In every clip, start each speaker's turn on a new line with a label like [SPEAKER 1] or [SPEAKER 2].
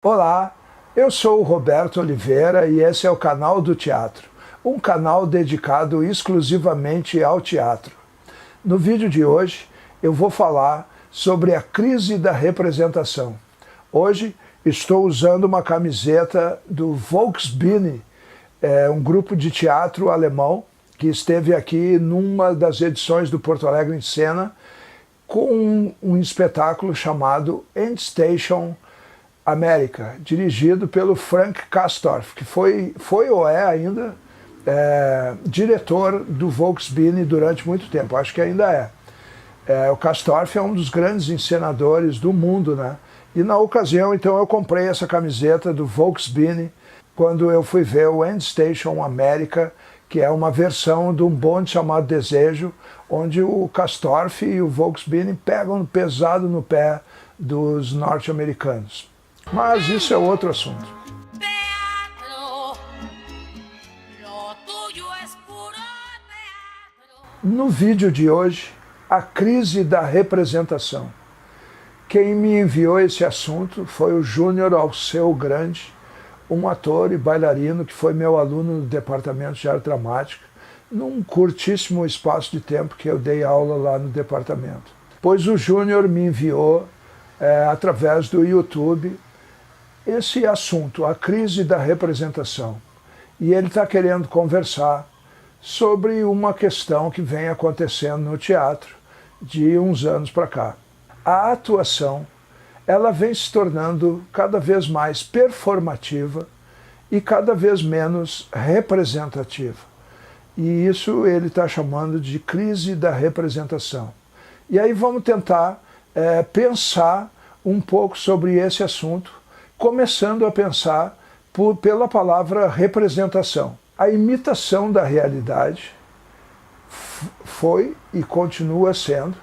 [SPEAKER 1] Olá, eu sou o Roberto Oliveira e esse é o Canal do Teatro, um canal dedicado exclusivamente ao teatro. No vídeo de hoje eu vou falar sobre a crise da representação. Hoje estou usando uma camiseta do Volksbühne, um grupo de teatro alemão que esteve aqui numa das edições do Porto Alegre em Cena com um espetáculo chamado Endstation América, dirigido pelo Frank Castorf, que foi ou é ainda diretor do Volksbühne durante muito tempo, acho que ainda é. O Castorf é um dos grandes encenadores do mundo, né? E na ocasião, então, eu comprei essa camiseta do Volksbühne quando eu fui ver o Endstation América, que é uma versão de um bonde chamado Desejo, onde o Castorf e o Volksbühne pegam pesado no pé dos norte-americanos. Mas isso é outro assunto. No vídeo de hoje, a crise da representação. Quem me enviou esse assunto foi o Júnior Alceu Grande, um ator e bailarino que foi meu aluno no departamento de arte dramática, num curtíssimo espaço de tempo que eu dei aula lá no departamento. Pois o Júnior me enviou, através do YouTube, esse assunto, a crise da representação. E ele está querendo conversar sobre uma questão que vem acontecendo no teatro de uns anos para cá. A atuação, ela vem se tornando cada vez mais performativa e cada vez menos representativa. E isso ele está chamando de crise da representação. E aí vamos tentar pensar um pouco sobre esse assunto, começando a pensar pela palavra representação. A imitação da realidade foi e continua sendo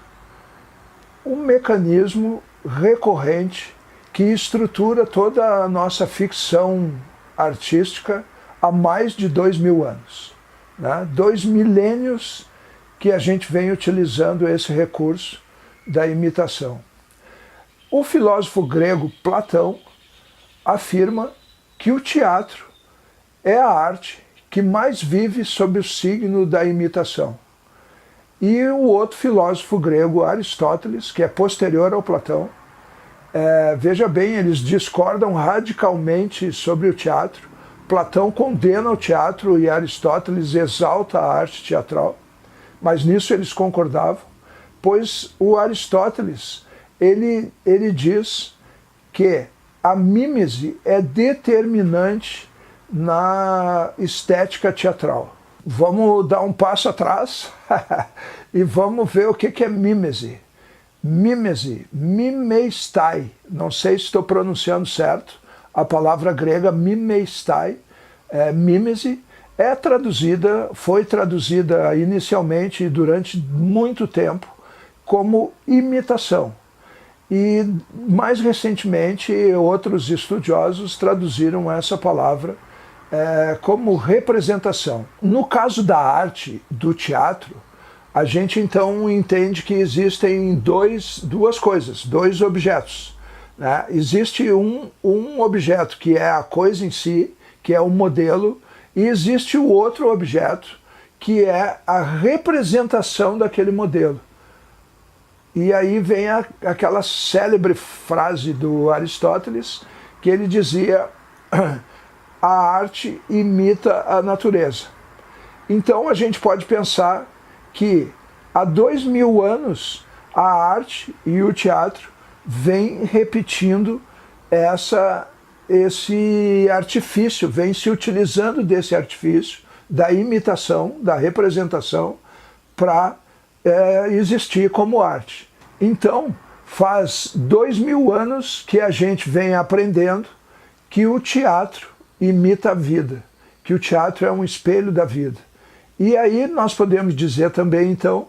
[SPEAKER 1] um mecanismo recorrente que estrutura toda a nossa ficção artística há mais de 2000 anos. 2 milênios que a gente vem utilizando esse recurso da imitação. O filósofo grego Platão afirma que o teatro é a arte que mais vive sob o signo da imitação. E o outro filósofo grego, Aristóteles, que é posterior ao Platão, veja bem, eles discordam radicalmente sobre o teatro. Platão condena o teatro e Aristóteles exalta a arte teatral, mas nisso eles concordavam, pois o Aristóteles, ele diz que a mímese é determinante na estética teatral. Vamos dar um passo atrás e vamos ver o que é mímese. Mímese, mimeistai, não sei se estou pronunciando certo, a palavra grega mimeistai, mímese, foi traduzida inicialmente e durante muito tempo como imitação. E mais recentemente outros estudiosos traduziram essa palavra como representação. No caso da arte, do teatro, a gente então entende que existem duas coisas, dois objetos. Existe um objeto que é a coisa em si, que é o modelo, e existe o outro objeto que é a representação daquele modelo. E aí vem aquela célebre frase do Aristóteles, que ele dizia: a arte imita a natureza. Então a gente pode pensar que há 2000 anos a arte e o teatro vêm repetindo esse artifício, vem se utilizando desse artifício da imitação, da representação, para existir como arte. Então, faz 2000 anos que a gente vem aprendendo que o teatro imita a vida, que o teatro é um espelho da vida. E aí nós podemos dizer também, então,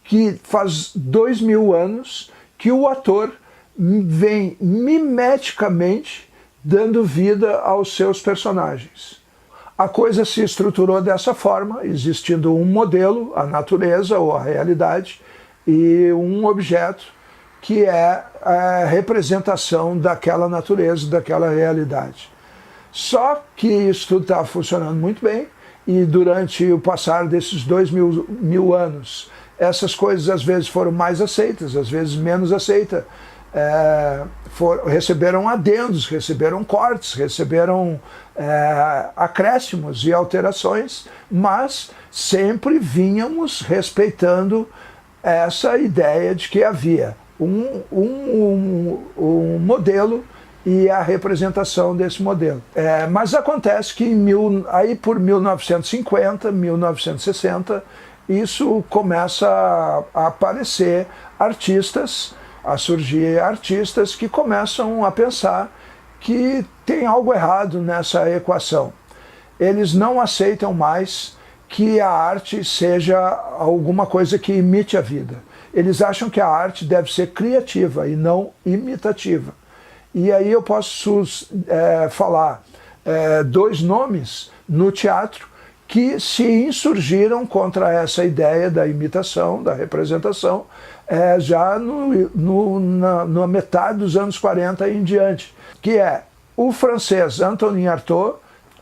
[SPEAKER 1] que faz 2000 anos que o ator vem mimeticamente dando vida aos seus personagens. A coisa se estruturou dessa forma, existindo um modelo, a natureza ou a realidade, e um objeto que é a representação daquela natureza, daquela realidade. Só que isso tudo estava funcionando muito bem, e durante o passar desses 2000 anos, essas coisas às vezes foram mais aceitas, às vezes menos aceitas. Receberam adendos, receberam cortes, receberam acréscimos e alterações, mas sempre vínhamos respeitando essa ideia de que havia um modelo e a representação desse modelo. Mas acontece que aí por 1950, 1960, isso começa a aparecer artistas, a surgir artistas que começam a pensar que tem algo errado nessa equação. Eles não aceitam mais que a arte seja alguma coisa que imite a vida. Eles acham que a arte deve ser criativa e não imitativa. E aí eu posso falar dois nomes no teatro que se insurgiram contra essa ideia da imitação, da representação, já na metade dos anos 40 em diante, que é o francês Antonin Artaud,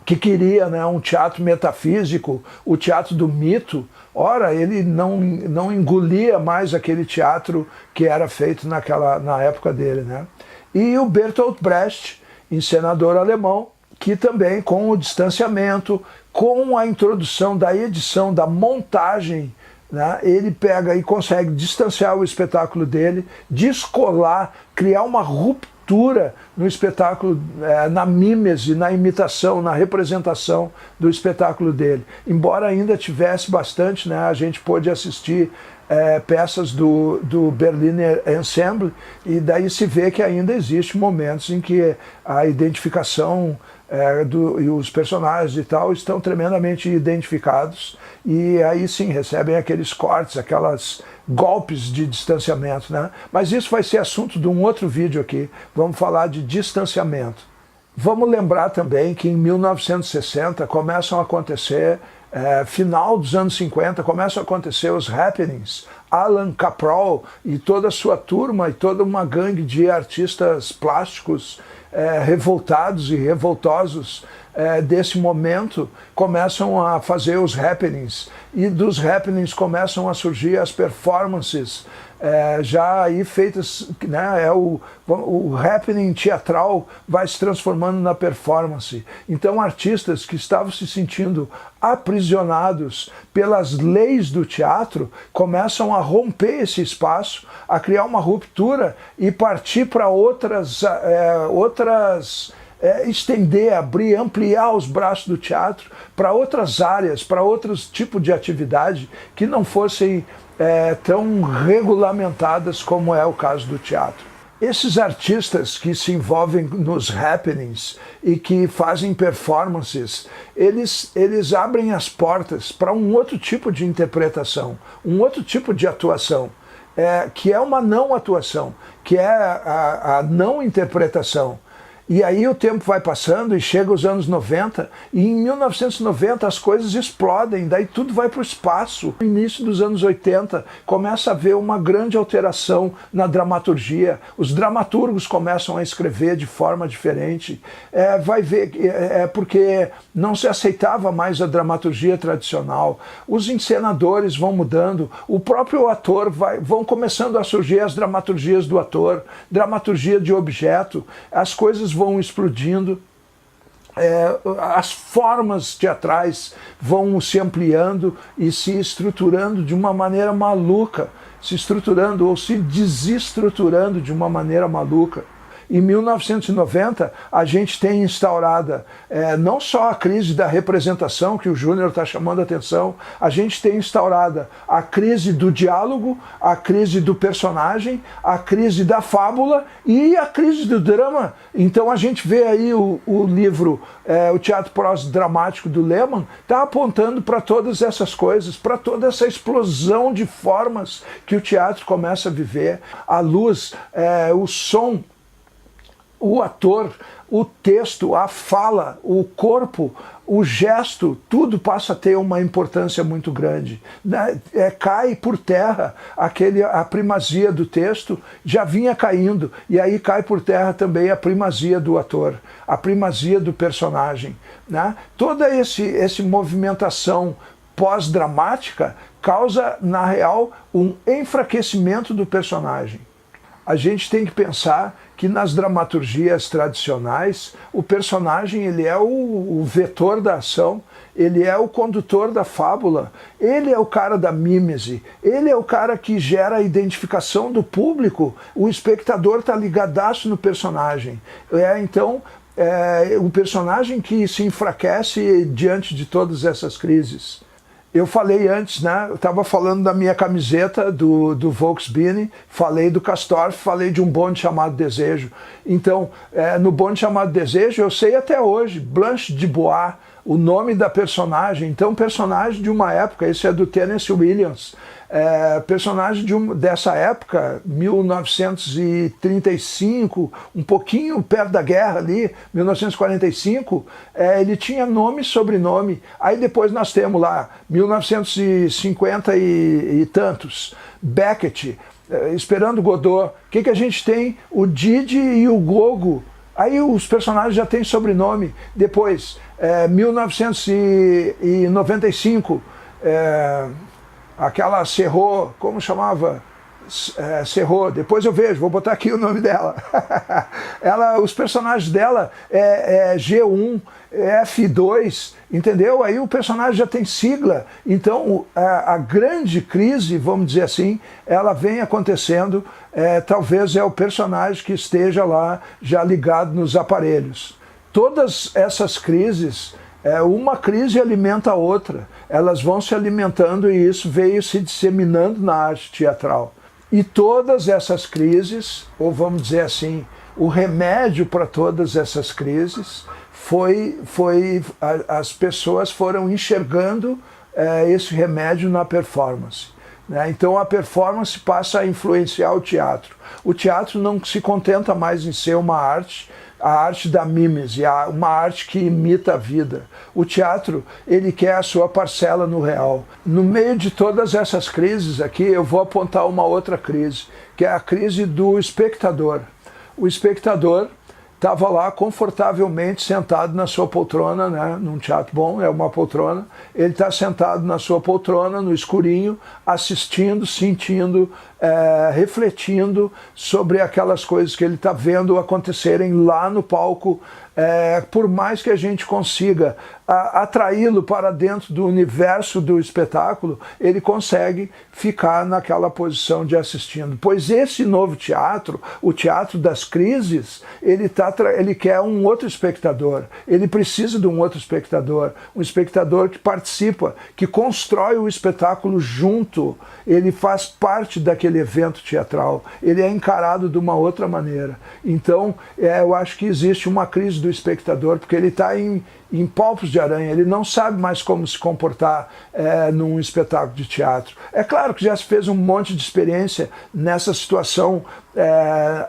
[SPEAKER 1] que queria, né, um teatro metafísico, o teatro do mito. Ora, ele não engolia mais aquele teatro que era feito na época dele, né? E o Bertolt Brecht, encenador alemão, que também com o distanciamento, com a introdução da edição, da montagem, né, ele pega e consegue distanciar o espetáculo dele, descolar, criar uma ruptura no espetáculo, na mímese, na imitação, na representação do espetáculo dele. Embora ainda tivesse bastante, né, a gente pôde assistir peças do Berliner Ensemble, e daí se vê que ainda existe momentos em que a identificação e os personagens e tal estão tremendamente identificados, e aí sim recebem aqueles cortes, aquelas golpes de distanciamento, né? Mas isso vai ser assunto de um outro vídeo aqui. Vamos falar de distanciamento. Vamos lembrar também que em 1960 começam a acontecer, final dos anos 50, começam a acontecer os happenings. Alan Caprol e toda a sua turma e toda uma gangue de artistas plásticos revoltados e revoltosos desse momento começam a fazer os happenings, e dos happenings começam a surgir as performances já aí feitas, né, o happening teatral vai se transformando na performance. Então artistas que estavam se sentindo aprisionados pelas leis do teatro começam a romper esse espaço, a criar uma ruptura e partir para estender, abrir, ampliar os braços do teatro para outras áreas, para outros tipos de atividade que não fossem tão regulamentadas como é o caso do teatro. Esses artistas que se envolvem nos happenings e que fazem performances, eles abrem as portas para um outro tipo de interpretação, um outro tipo de atuação, que é uma não atuação, que é a não interpretação. E aí o tempo vai passando e chega os anos 90, e em 1990 as coisas explodem, daí tudo vai para o espaço. No início dos anos 80 começa a haver uma grande alteração na dramaturgia, os dramaturgos começam a escrever de forma diferente, vai ver, porque não se aceitava mais a dramaturgia tradicional, os encenadores vão mudando, o próprio ator vão começando a surgir as dramaturgias do ator, dramaturgia de objeto, as coisas vão explodindo, as formas teatrais vão se ampliando e se estruturando de uma maneira maluca, se estruturando ou se desestruturando de uma maneira maluca. Em 1990, a gente tem instaurada não só a crise da representação, que o Júnior está chamando a atenção, a gente tem instaurada a crise do diálogo, a crise do personagem, a crise da fábula e a crise do drama. Então a gente vê aí o livro, o Teatro Pós-Dramático do Lehmann, está apontando para todas essas coisas, para toda essa explosão de formas que o teatro começa a viver. A luz, o som, o ator, o texto, a fala, o corpo, o gesto, tudo passa a ter uma importância muito grande. Né? Cai por terra a primazia do texto, já vinha caindo, e aí cai por terra também a primazia do ator, a primazia do personagem. Né? Toda essa movimentação pós-dramática causa, na real, um enfraquecimento do personagem. A gente tem que pensar que nas dramaturgias tradicionais, o personagem ele é o vetor da ação, ele é o condutor da fábula, ele é o cara da mímese, ele é o cara que gera a identificação do público, o espectador está ligadaço no personagem. Então, o personagem que se enfraquece diante de todas essas crises. Eu falei antes, né? Eu estava falando da minha camiseta do Volksbühne, falei do Castorf, falei de um bonde chamado Desejo. Então, no bonde chamado Desejo, eu sei até hoje, Blanche de Bois, o nome da personagem. Então, personagem de uma época, esse é do Tennessee Williams, personagem dessa época, 1935, um pouquinho perto da guerra ali, 1945, ele tinha nome e sobrenome. Aí depois nós temos lá, 1950 e tantos, Beckett, Esperando Godot. O que a gente tem? O Didi e o Gogo. Aí os personagens já têm sobrenome. Depois, 1995, aquela Serrault, como chamava? Serrault, depois eu vejo, vou botar aqui o nome dela. Os personagens dela G1, F2, entendeu? Aí o personagem já tem sigla. Então a grande crise, vamos dizer assim, ela vem acontecendo, talvez é o personagem que esteja lá já ligado nos aparelhos. Todas essas crises, uma crise alimenta a outra, elas vão se alimentando e isso veio se disseminando na arte teatral. E todas essas crises, ou vamos dizer assim, o remédio para todas essas crises as pessoas foram enxergando esse remédio na performance. Né? Então a performance passa a influenciar o teatro. O teatro não se contenta mais em ser uma arte, a arte da mímese, uma arte que imita a vida. O teatro, ele quer a sua parcela no real. No meio de todas essas crises aqui, eu vou apontar uma outra crise, que é a crise do espectador. O espectador estava lá confortavelmente sentado na sua poltrona, né? Num teatro bom, é uma poltrona. Ele está sentado na sua poltrona, no escurinho, assistindo, sentindo, refletindo sobre aquelas coisas que ele está vendo acontecerem lá no palco. Por mais que a gente consiga atraí-lo para dentro do universo do espetáculo, ele consegue ficar naquela posição de assistindo. Pois esse novo teatro, o teatro das crises, ele quer um outro espectador, ele precisa de um outro espectador, um espectador que participa, que constrói o espetáculo junto, ele faz parte daquele evento teatral, ele é encarado de uma outra maneira. Então, eu acho que existe uma crise do espectador, porque ele está em palpos de aranha, ele não sabe mais como se comportar num espetáculo de teatro. É claro que já se fez um monte de experiência nessa situação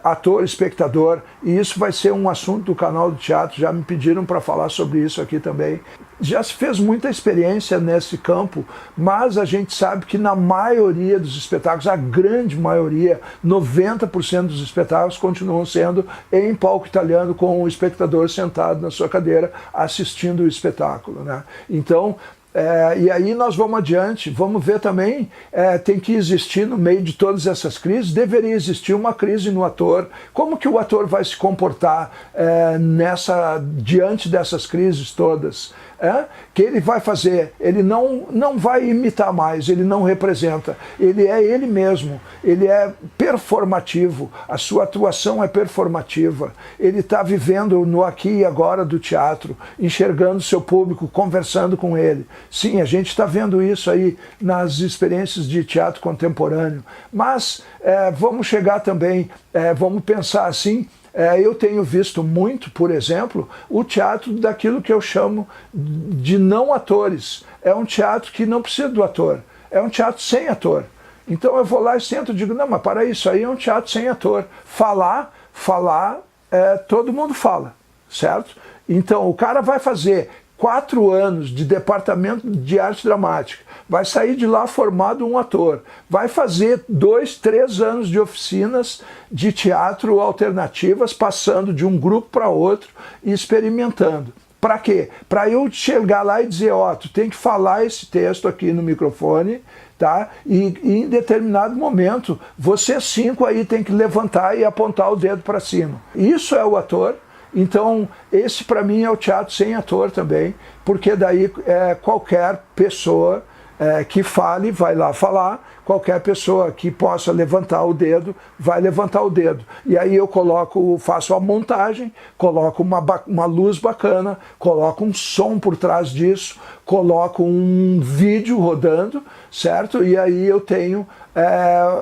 [SPEAKER 1] ator-espectador, e isso vai ser um assunto do canal do teatro, já me pediram para falar sobre isso aqui também. Já se fez muita experiência nesse campo, mas a gente sabe que na maioria dos espetáculos, a grande maioria, 90% dos espetáculos continuam sendo em palco italiano, com o espectador sentado na sua cadeira assistindo o espetáculo, né? Então, e aí nós vamos adiante, vamos ver também, tem que existir no meio de todas essas crises, deveria existir uma crise no ator. Como que o ator vai se comportar diante dessas crises todas? Que ele vai fazer, ele não vai imitar mais, ele não representa, ele é ele mesmo, ele é performativo, a sua atuação é performativa, ele está vivendo no aqui e agora do teatro, enxergando seu público, conversando com ele. Sim, a gente está vendo isso aí nas experiências de teatro contemporâneo, mas vamos chegar também, vamos pensar assim. Eu tenho visto muito, por exemplo, o teatro daquilo que eu chamo de não atores. É um teatro que não precisa do ator, é um teatro sem ator. Então eu vou lá e sento e digo, não, mas para isso aí é um teatro sem ator. Falar, todo mundo fala. certo? Então o cara vai fazer 4 anos de departamento de arte dramática, vai sair de lá formado um ator, vai fazer 2, 3 anos de oficinas de teatro alternativas, passando de um grupo para outro e experimentando. Para quê? Para eu chegar lá e dizer, ó, tu tem que falar esse texto aqui no microfone, tá? E em determinado momento, vocês 5 aí tem que levantar e apontar o dedo para cima. Isso é o ator. Então, esse para mim é o teatro sem ator também, porque daí qualquer pessoa que fale vai lá falar, qualquer pessoa que possa levantar o dedo vai levantar o dedo. E aí eu faço a montagem, coloco uma luz bacana, coloco um som por trás disso, coloco um vídeo rodando, certo? E aí eu tenho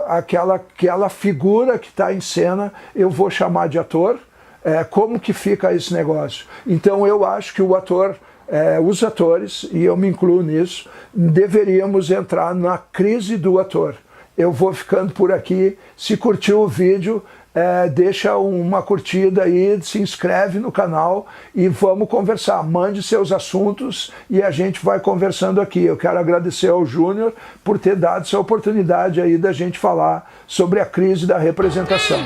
[SPEAKER 1] aquela figura que está em cena, eu vou chamar de ator. Como que fica esse negócio? Então eu acho que o ator, os atores, e eu me incluo nisso, deveríamos entrar na crise do ator. Eu vou ficando por aqui. Se curtiu o vídeo, deixa uma curtida aí, se inscreve no canal e vamos conversar. Mande seus assuntos e a gente vai conversando aqui. Eu quero agradecer ao Júnior por ter dado essa oportunidade aí da gente falar sobre a crise da representação.